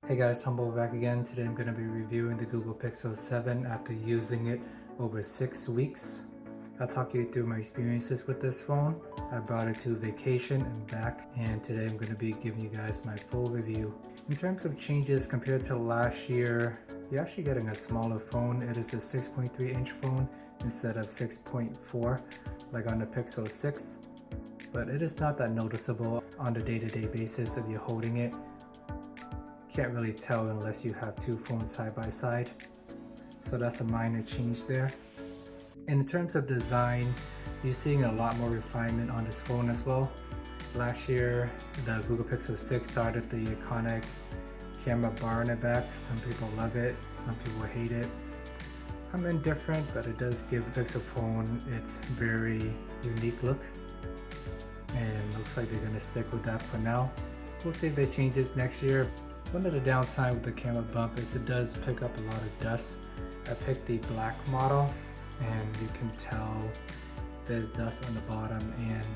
Hey guys, Humble back again. Today I'm going to be reviewing the Google Pixel 7 after using it over 6 weeks. I'll talk you through my experiences with this phone. I brought it to vacation and back, and today I'm going to be giving you guys my full review. In terms of changes compared to last year, you're actually getting a smaller phone. It is a 6.3 inch phone instead of 6.4 like on the Pixel 6, but it is not that noticeable on the day-to-day basis if you're holding it. Can't really tell unless you have two phones side by side, so that's a minor change there. In terms of design, you're seeing a lot more refinement on this phone as well. Last year the Google Pixel 6 started the iconic camera bar in the back. Some people love it, some people hate it. I'm indifferent, but it does give the Pixel phone its very unique look, and looks like they're going to stick with that for now. We'll see if they change this next year. One of the downside with the camera bump is it does pick up a lot of dust. I picked the black model and you can tell there's dust on the bottom and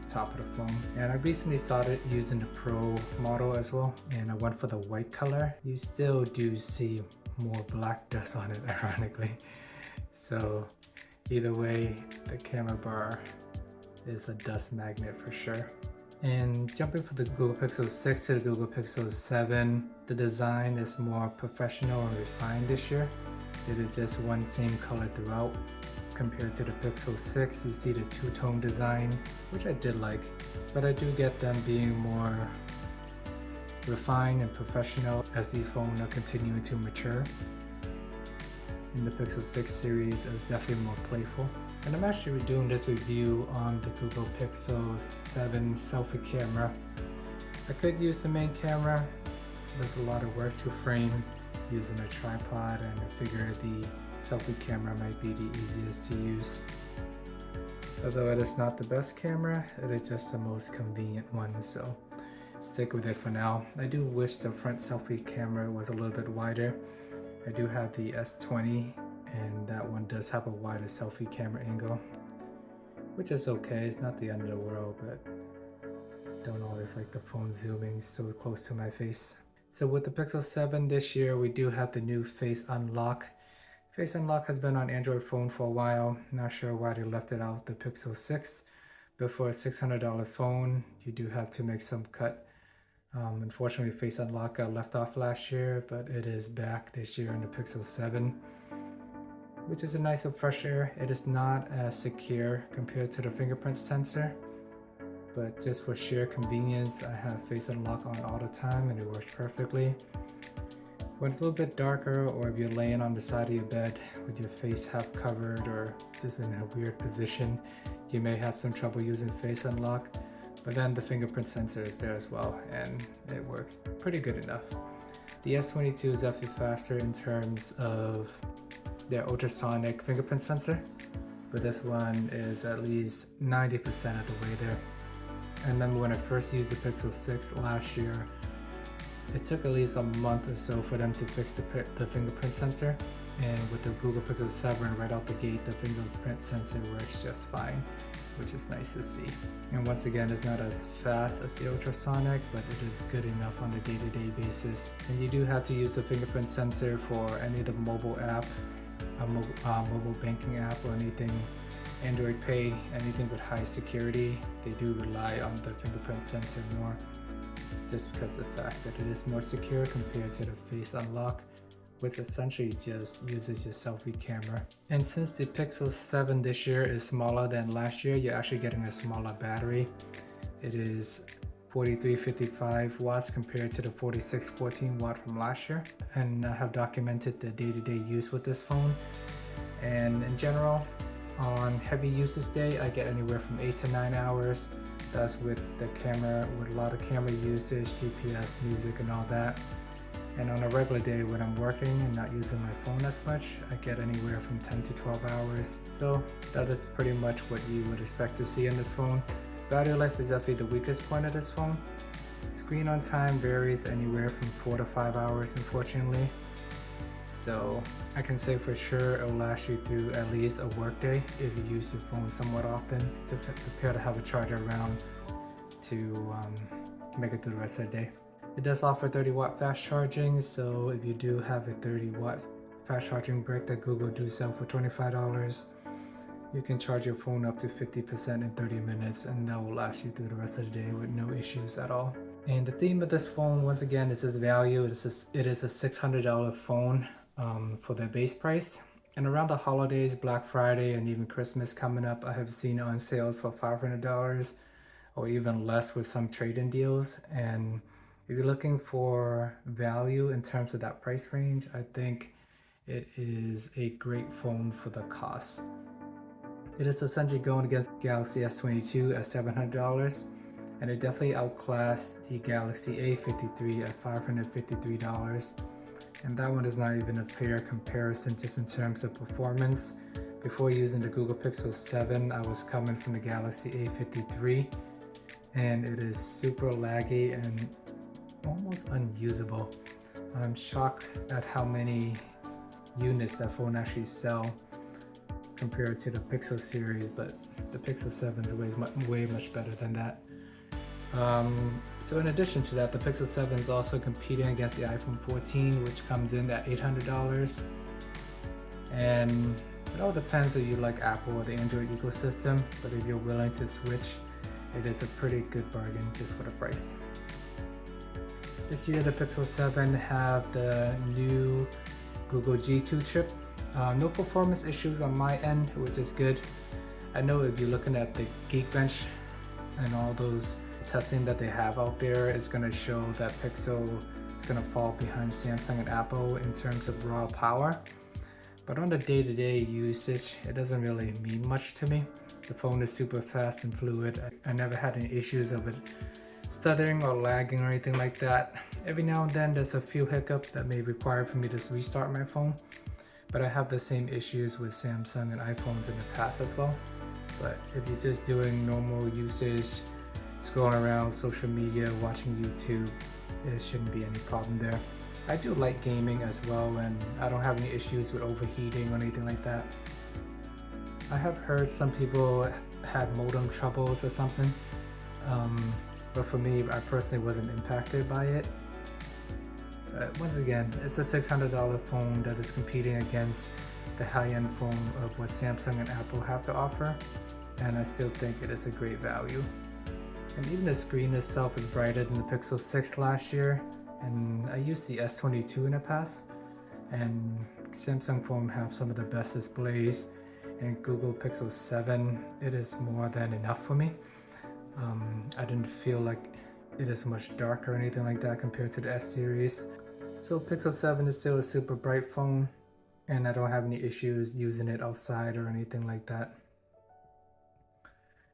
top of the phone. And I recently started using the Pro model as well, and I went for the white color. You still do see more black dust on it, ironically. So either way, the camera bar is a dust magnet for sure. And jumping from the Google Pixel 6 to the Google Pixel 7, the design is more professional and refined this year. It is just one same color throughout. Compared to the Pixel 6, you see the two-tone design, which I did like, but I do get them being more refined and professional as these phones are continuing to mature. In the Pixel 6 series, it was definitely more playful. And I'm actually doing this review on the Google Pixel 7 selfie camera. I could use the main camera. There's a lot of work to frame using a tripod, and I figure the selfie camera might be the easiest to use. Although it is not the best camera, it is just the most convenient one, so stick with it for now. I do wish the front selfie camera was a little bit wider. I do have the S20, and that one does have a wider selfie camera angle, which is okay. It's not the end of the world, but don't always like the phone zooming so close to my face. So with the Pixel 7 this year, we do have the new Face Unlock. Face Unlock has been on Android phone for a while. Not sure why they left it out the Pixel 6, but for a $600 phone, you do have to make some cut. Unfortunately, Face Unlock got left off last year, but it is back this year in the Pixel 7, which is a nice refresher. It is not as secure compared to the fingerprint sensor, but just for sheer convenience, I have Face Unlock on all the time and it works perfectly. When it's a little bit darker, or if you're laying on the side of your bed with your face half covered or just in a weird position, you may have some trouble using Face Unlock. But then the fingerprint sensor is there as well, and it works pretty good enough. The S22 is definitely faster in terms of their ultrasonic fingerprint sensor, but this one is at least 90% of the way there. I remember when I first used the Pixel 6 last year, it took at least a month or so for them to fix the fingerprint sensor, and with the Google Pixel 7 right out the gate, the fingerprint sensor works just fine, which is nice to see. And once again, it's not as fast as the ultrasonic, but it is good enough on a day-to-day basis. And you do have to use the fingerprint sensor for any of the mobile app, mobile banking app, or anything Android Pay, anything with high security. They do rely on the fingerprint sensor more, just because of the fact that it is more secure compared to the Face Unlock, which essentially just uses your selfie camera. And since the Pixel 7 this year is smaller than last year, you're actually getting a smaller battery. It is 4355 watts compared to the 4614 watt from last year. And I have documented the day-to-day use with this phone. And in general, on heavy usage day, I get anywhere from 8 to 9 hours. That's with the camera, with a lot of camera usage, GPS, music, and all that. And on a regular day when I'm working and not using my phone as much, I get anywhere from 10 to 12 hours. So that is pretty much what you would expect to see in this phone. Battery life is definitely the weakest point of this phone. Screen on time varies anywhere from 4 to 5 hours, unfortunately. So I can say for sure it will last you through at least a work day if you use your phone somewhat often. Just prepare to have a charger around to make it through the rest of the day. It does offer 30-watt fast charging, so if you do have a 30-watt fast charging brick that Google do sell for $25, you can charge your phone up to 50% in 30 minutes, and that will last you through the rest of the day with no issues at all. And the theme of this phone, once again, is its value. It is a $600 phone for the base price. And around the holidays, Black Friday, and even Christmas coming up, I have seen it on sales for $500 or even less with some trade-in deals. And if you're looking for value in terms of that price range, I think it is a great phone for the cost. It is essentially going against Galaxy S22 at $700, and it definitely outclassed the Galaxy A53 at $553. And that one is not even a fair comparison just in terms of performance. Before using the Google Pixel 7, I was coming from the Galaxy A53, and it is super laggy and almost unusable. I'm shocked at how many units that phone actually sell compared to the Pixel series, but the Pixel 7 is way much better than that. So in addition to that, the Pixel 7 is also competing against the iPhone 14, which comes in at $800. And it all depends if you like Apple or the Android ecosystem, but if you're willing to switch, it is a pretty good bargain just for the price. This year, the Pixel 7 have the new Google G2 chip. No performance issues on my end, which is good. I know if you're looking at the Geekbench and all those testing that they have out there, it's going to show that Pixel is going to fall behind Samsung and Apple in terms of raw power. But on the day-to-day usage, it doesn't really mean much to me. The phone is super fast and fluid. I never had any issues of it stuttering or lagging or anything like that. Every now and then there's a few hiccups that may require for me to restart my phone. But I have the same issues with Samsung and iPhones in the past as well. But if you're just doing normal usage, scrolling around social media, watching YouTube, there shouldn't be any problem there. I do like gaming as well, and I don't have any issues with overheating or anything like that. I have heard some people had modem troubles or something, but for me, I personally wasn't impacted by it. But once again, it's a $600 phone that is competing against the high-end phone of what Samsung and Apple have to offer, and I still think it is a great value. And even the screen itself is brighter than the Pixel 6 last year, and I used the S22 in the past, and Samsung phone have some of the best displays, and Google Pixel 7, it is more than enough for me. I didn't feel like it is much darker or anything like that compared to the S series. So Pixel 7 is still a super bright phone, and I don't have any issues using it outside or anything like that.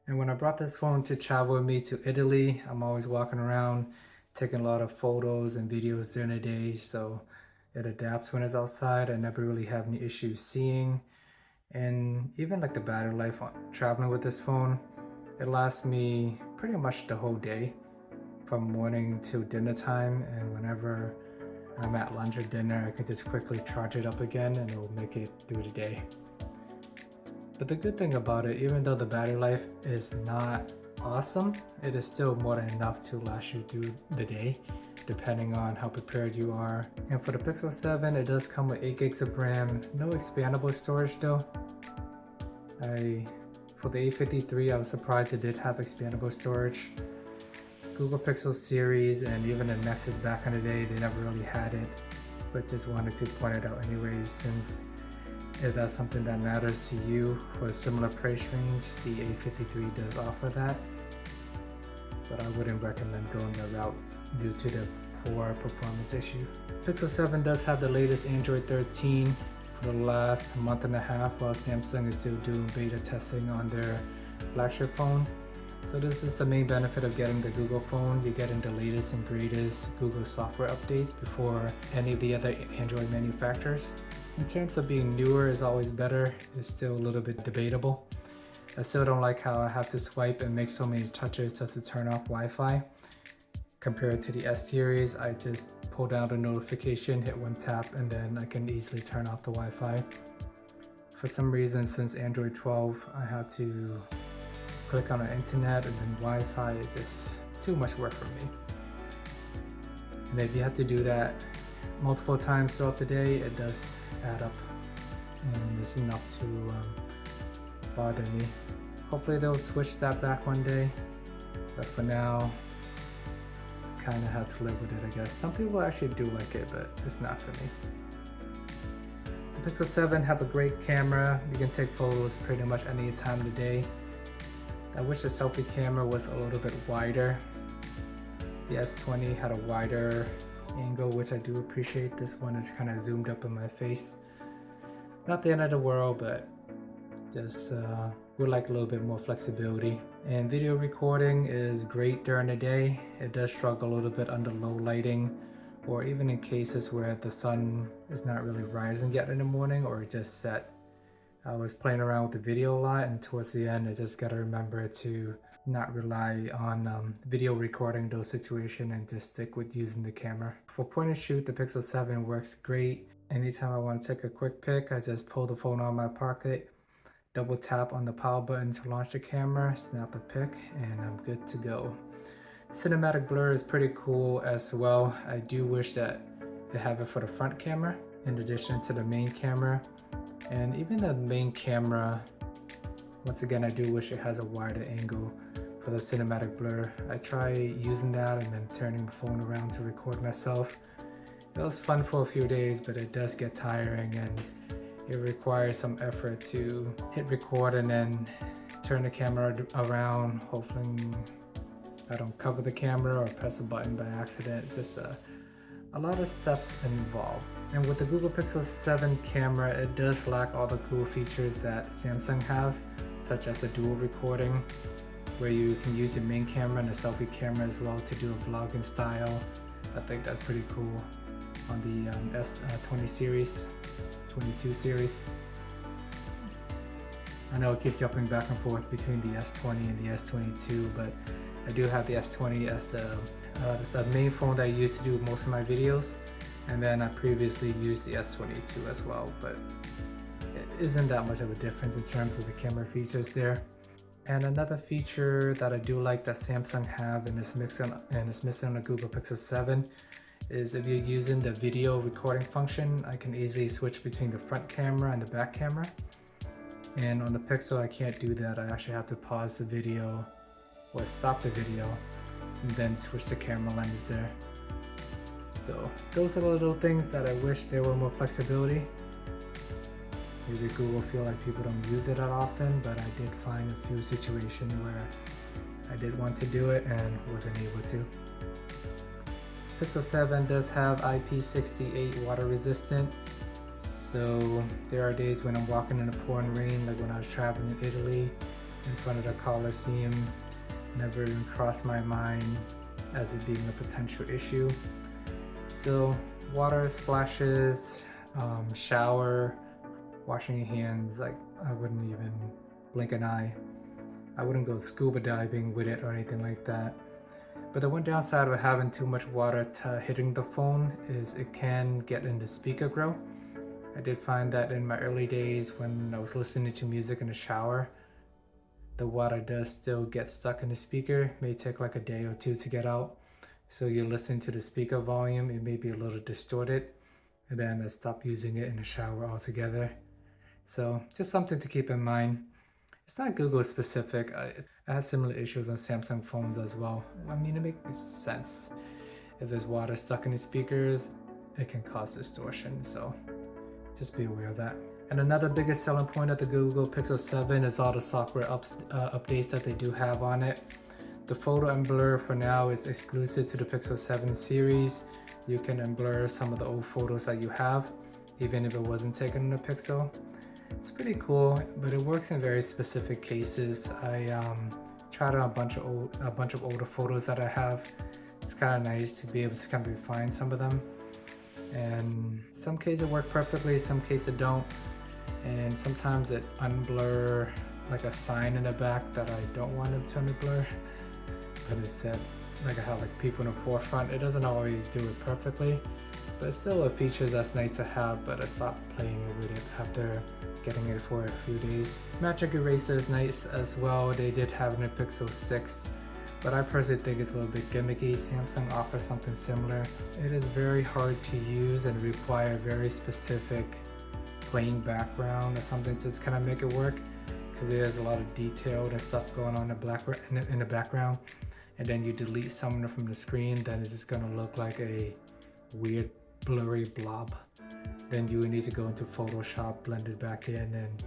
And when I brought this phone to travel with me to Italy, I'm always walking around taking a lot of photos and videos during the day, so it adapts when it's outside. I never really have any issues seeing. And even like the battery life on traveling with this phone, it lasts me pretty much the whole day from morning to dinner time, and whenever I'm at lunch or dinner, I can just quickly charge it up again and it will make it through the day. But the good thing about it, even though the battery life is not awesome, it is still more than enough to last you through the day, depending on how prepared you are. And for the Pixel 7, it does come with 8 gigs of RAM, no expandable storage though. For the A53, I was surprised it did have expandable storage. Google Pixel series and even the Nexus back in the day, they never really had it, but just wanted to point it out anyways, since if that's something that matters to you for a similar price range, the A53 does offer that. But I wouldn't recommend going that route due to the poor performance issue. Pixel 7 does have the latest Android 13 for the last month and a half, while Samsung is still doing beta testing on their flagship phones. So this is the main benefit of getting the Google phone. You're getting the latest and greatest Google software updates before any of the other Android manufacturers. In terms of being newer is always better, it's still a little bit debatable. I still don't like how I have to swipe and make so many touches just to turn off Wi-Fi. Compared to the S series, I just pull down the notification, hit one tap, and then I can easily turn off the Wi-Fi. For some reason, since Android 12, I have to click on the internet, and then Wi-Fi is just too much work for me. And if you have to do that multiple times throughout the day, it does add up, and it's enough to bother me. Hopefully they'll switch that back one day, but for now, just kind of have to live with it, I guess. Some people actually do like it, but it's not for me. The Pixel 7 have a great camera. You can take photos pretty much any time of the day. I wish the selfie camera was a little bit wider. The S20 had a wider angle, which I do appreciate. This one is kind of zoomed up in my face. Not the end of the world, but just would like a little bit more flexibility. And video recording is great during the day. It does struggle a little bit under low lighting, or even in cases where the sun is not really rising yet in the morning or just set. I was playing around with the video a lot, and towards the end I just gotta remember to not rely on video recording those situations and just stick with using the camera. For point and shoot, the Pixel 7 works great. Anytime I want to take a quick pic, I just pull the phone out of my pocket, double tap on the power button to launch the camera, snap a pic, and I'm good to go. Cinematic blur is pretty cool as well. I do wish that they have it for the front camera in addition to the main camera. And even the main camera, once again, I do wish it has a wider angle for the cinematic blur. I try using that and then turning the phone around to record myself. It was fun for a few days, but it does get tiring and it requires some effort to hit record and then turn the camera around. Hopefully I don't cover the camera or press a button by accident. It's just a lot of steps involved. And with the Google Pixel 7 camera, it does lack all the cool features that Samsung have, such as the dual recording, where you can use your main camera and a selfie camera as well to do a vlogging style. I think that's pretty cool on the S20 series, 22 series. I know I keep jumping back and forth between the S20 and the S22, but I do have the S20 as the main phone that I use to do most of my videos, and then I previously used the S22 as well, but it isn't that much of a difference in terms of the camera features there. And another feature that I do like that Samsung have and is missing on the Google Pixel 7 is if you're using the video recording function, I can easily switch between the front camera and the back camera. And on the Pixel, I can't do that. I actually have to pause the video or stop the video and then switch the camera lens there. So those are the little things that I wish there were more flexibility. Maybe Google feel like people don't use it that often, but I did find a few situations where I did want to do it and wasn't able to. Pixel 7 does have IP68 water resistant, so there are days when I'm walking in the pouring rain, like when I was traveling in Italy in front of the Colosseum. Never even crossed my mind as it being a potential issue. So water splashes, shower, washing your hands, like I wouldn't even blink an eye. I wouldn't go scuba diving with it or anything like that. But the one downside of having too much water hitting the phone is it can get in the speaker grill. I did find that in my early days when I was listening to music in the shower, the water does still get stuck in the speaker. It may take like a day or two to get out. So you listen to the speaker volume, it may be a little distorted, and then I stopped using it in the shower altogether. So just something to keep in mind. It's not Google specific. I have similar issues on Samsung phones as well. I mean, it makes sense. If there's water stuck in the speakers, it can cause distortion. So just be aware of that. And another biggest selling point of the Google Pixel 7 is all the software updates that they do have on it. The photo and blur for now is exclusive to the Pixel 7 series. You can unblur some of the old photos that you have, even if it wasn't taken in the Pixel. It's pretty cool, but it works in very specific cases. I tried on a bunch of older photos that I have. It's kind of nice to be able to kind of refine some of them. And some cases work perfectly, some cases don't. And sometimes it unblur like a sign in the back that I don't want it to unblur. But instead, like I have like people in the forefront, it doesn't always do it perfectly. But it's still a feature that's nice to have, but I stopped playing with it after getting it for a few days. Magic Eraser is nice as well. They did have it in Pixel 6, but I personally think it's a little bit gimmicky. Samsung offers something similar. It is very hard to use and require very specific plain background or something to just kind of make it work, because there's a lot of detail and stuff going on in the background, and then you delete someone from the screen, then it's just gonna look like a weird blurry blob. Then you would need to go into Photoshop, blend it back in, and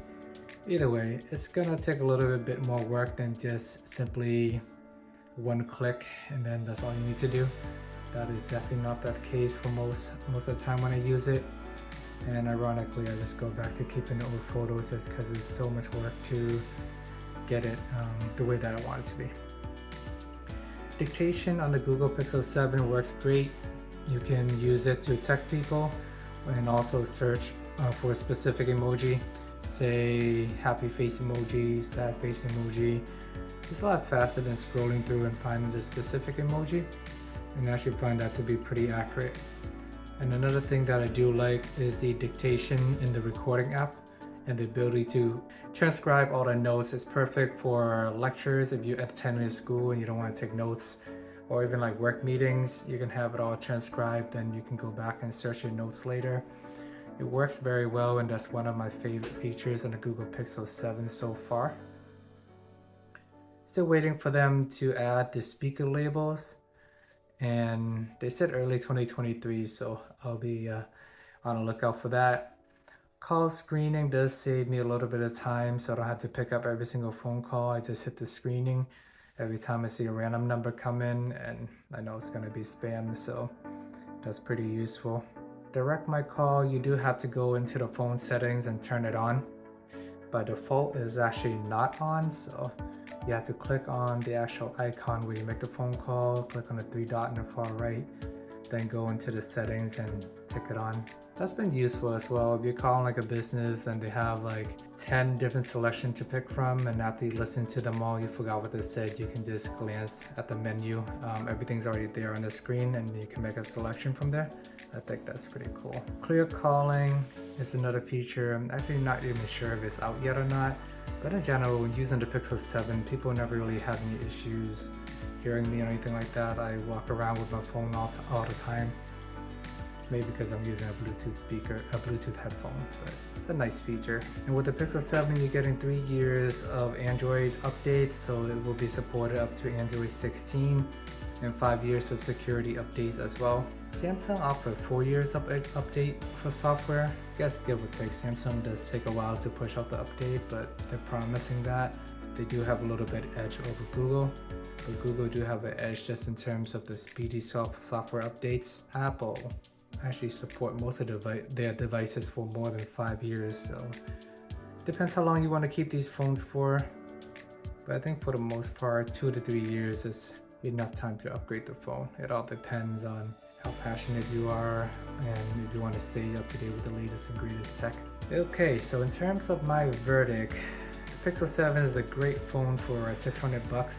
either way, it's gonna take a little bit more work than just simply one click and then that's all you need to do. That is definitely not that case for most of the time when I use it. And ironically, I just go back to keeping the old photos just because it's so much work to get it the way that I want it to be. Dictation on the Google Pixel 7 works great. You can use it to text people and also search for a specific emoji, say happy face emoji, sad face emoji. It's a lot faster than scrolling through and finding the specific emoji, and I actually find that to be pretty accurate. And another thing that I do like is the dictation in the recording app and the ability to transcribe all the notes. It's perfect for lectures if you're attending school and you don't want to take notes, or even like work meetings. You can have it all transcribed and you can go back and search your notes later. It works very well, and that's one of my favorite features on the Google Pixel 7 so far. Still waiting for them to add the speaker labels, and they said early 2023, so I'll be on the lookout for that. Call screening does save me a little bit of time, so I don't have to pick up every single phone call. I just hit the screening every time I see a random number come in, and I know it's going to be spam, so that's pretty useful. Direct my call, you do have to go into the phone settings and turn it on. By default, it is actually not on, so you have to click on the actual icon where you make the phone call, click on the three dot in the far right, then go into the settings and tick it on. That's been useful as well. If you're calling like a business and they have like 10 different selections to pick from, and after you listen to them all, you forgot what they said, you can just glance at the menu. Everything's already there on the screen and you can make a selection from there. I think that's pretty cool. Clear calling is another feature. I'm actually not even sure if it's out yet or not, but in general, when using the Pixel 7, people never really have any issues hearing me or anything like that. I walk around with my phone all the time. Maybe because I'm using a Bluetooth speaker, Bluetooth headphones, but it's a nice feature. And with the Pixel 7, you're getting 3 years of Android updates, so it will be supported up to Android 16, and 5 years of security updates as well. Samsung offered 4 years of update for software. I guess give or take, Samsung does take a while to push out the update, but they're promising that. They do have a little bit edge over Google, but Google do have an edge just in terms of the speedy software updates. Apple actually support most of their devices for more than 5 years, so depends how long you want to keep these phones for, but I think for the most part 2 to 3 years is enough time to upgrade the phone. It all depends on how passionate you are and if you want to stay up to date with the latest and greatest tech. Okay, so in terms of my verdict, the Pixel 7 is a great phone for $600,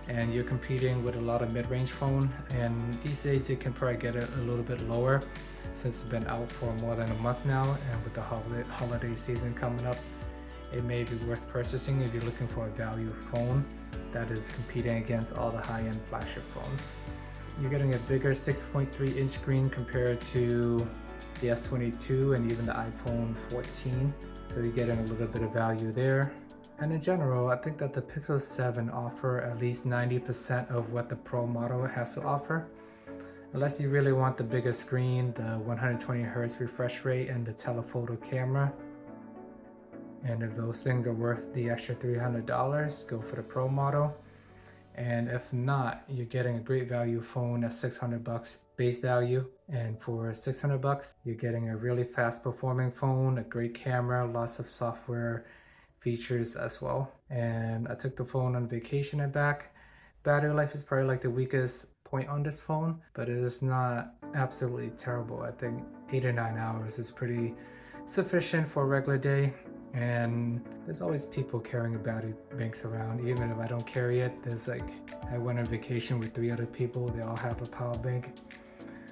and you're competing with a lot of mid-range phone, and these days you can probably get it a little bit lower since it's been out for more than a month now, and with the holiday season coming up, it may be worth purchasing if you're looking for a value phone that is competing against all the high-end flagship phones. You're getting a bigger 6.3 inch screen compared to the S22 and even the iPhone 14, so you're getting a little bit of value there. And in general, I think that the Pixel 7 offer at least 90% of what the Pro model has to offer. Unless you really want the bigger screen, the 120Hz refresh rate, and the telephoto camera. And if those things are worth the extra $300, go for the Pro model. And if not, you're getting a great value phone at $600 base value. And for $600, you're getting a really fast performing phone, a great camera, lots of software features as well. And I took the phone on vacation and back. Battery life is probably like the weakest point on this phone, but it is not absolutely terrible. I think 8 or 9 hours is pretty sufficient for a regular day. And there's always people carrying a battery banks around. Even if I don't carry it, there's like, I went on vacation with 3 other people, they all have a power bank.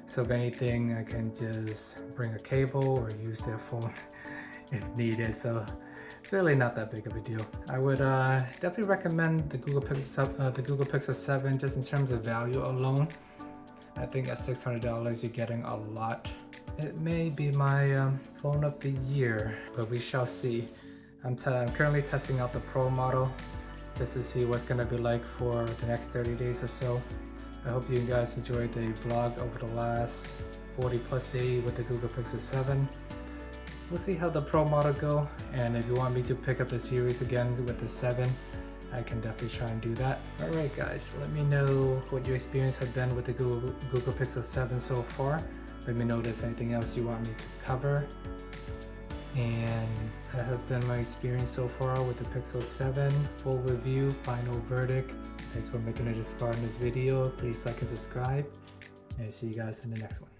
So if anything, I can just bring a cable or use their phone if needed. So It's really not that big of a deal. I would definitely recommend the Google Pixel 7 just in terms of value alone. I think at $600 you're getting a lot. It may be my phone of the year, but we shall see. I'm currently testing out the Pro model just to see what's gonna be like for the next 30 days or so. I hope you guys enjoyed the vlog over the last 40 plus days with the Google Pixel 7. We'll see how the Pro model go, and if you want me to pick up the series again with the 7, I can definitely try and do that. Alright guys, let me know what your experience has been with the Google Pixel 7 so far. Let me know if there's anything else you want me to cover. And that has been my experience so far with the Pixel 7. Full review, final verdict. Thanks for making it this far in this video. Please like and subscribe, and see you guys in the next one.